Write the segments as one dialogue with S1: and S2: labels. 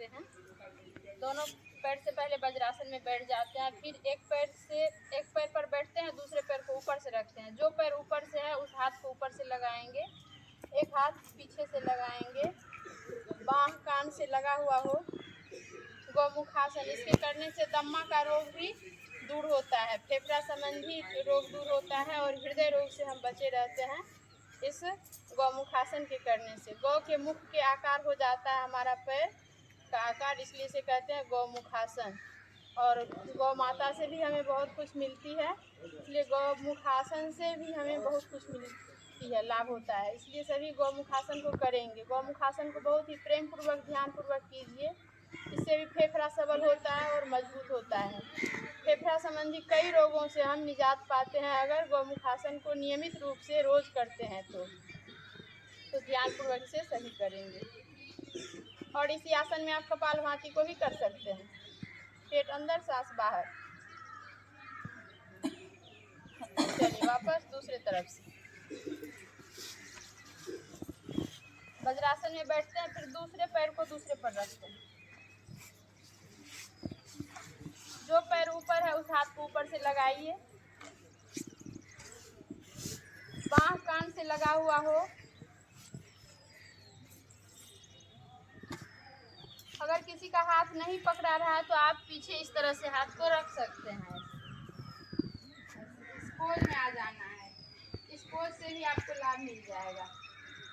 S1: रखते हैं। दोनों पैर से पहले वज्रासन में बैठ जाते हैं, फिर एक पैर पर बैठते हैं, दूसरे पैर को ऊपर से रखते हैं। जो पैर ऊपर से है उस हाथ को ऊपर से लगाएंगे, एक हाथ पीछे से लगाएंगे, बांह कान से लगा हुआ हो। गौमुखासन, इसके करने से दम्मा का रोग भी दूर होता है, फेफड़ा संबंधी रोग दूर होता है और हृदय रोग से हम बचे रहते हैं इस गौमुखासन के करने से। गौ के मुख के आकार हो जाता है हमारा पैर का आकार, इसलिए इसे कहते हैं गौमुखासन। और गौ माता से भी हमें बहुत कुछ मिलती है, इसलिए गौमुखासन से भी हमें बहुत कुछ मिलती है, लाभ होता है। इसलिए सभी गौमुखासन को करेंगे। गौमुखासन को बहुत ही प्रेम पूर्वक ध्यान पूर्वक कीजिए, इससे भी फेफड़ा सबल होता है और मजबूत होता है। फेफड़ा संबंधी कई रोगों से हम निजात पाते हैं अगर गौमुखासन को नियमित रूप से रोज करते हैं तो ध्यान पूर्वक से सही करेंगे। और इसी आसन में आप कपालभाति को भी कर सकते हैं, पेट अंदर सांस बाहर। चलिए वापस दूसरे तरफ से वज्रासन में बैठते हैं, फिर दूसरे पैर को दूसरे पर रखते हैं। जो पैर ऊपर है उस हाथ को ऊपर से लगाइए, बांह कान से लगा हुआ हो। अगर किसी का हाथ नहीं पकड़ा रहा है तो आप पीछे इस तरह से हाथ को रख सकते हैं। इस पोज में आ जाना है, इस पोज से भी आपको लाभ मिल जाएगा।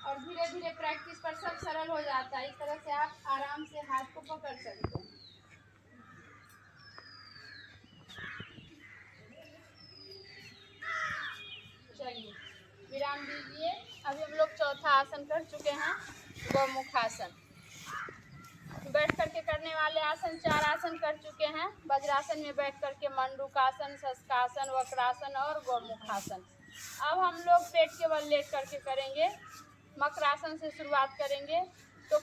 S1: और धीरे धीरे प्रैक्टिस पर सब सरल हो जाता है। इस तरह से आप आराम से हाथ को पकड़ सकते हैं। चलिए विराम दीजिए। अभी हम लोग चौथा आसन कर चुके हैं, गौमुखासन। बैठ करके करने वाले आसन 4 आसन कर चुके हैं। वज्रासन में बैठ करके मंडूकासन, शशकासन, वक्रासन और गौमुखासन। अब हम लोग पेट के बल लेट करके करेंगे। मकरासन से शुरुआत करेंगे, तो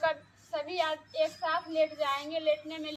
S1: सभी एक साथ लेट जाएंगे। लेटने में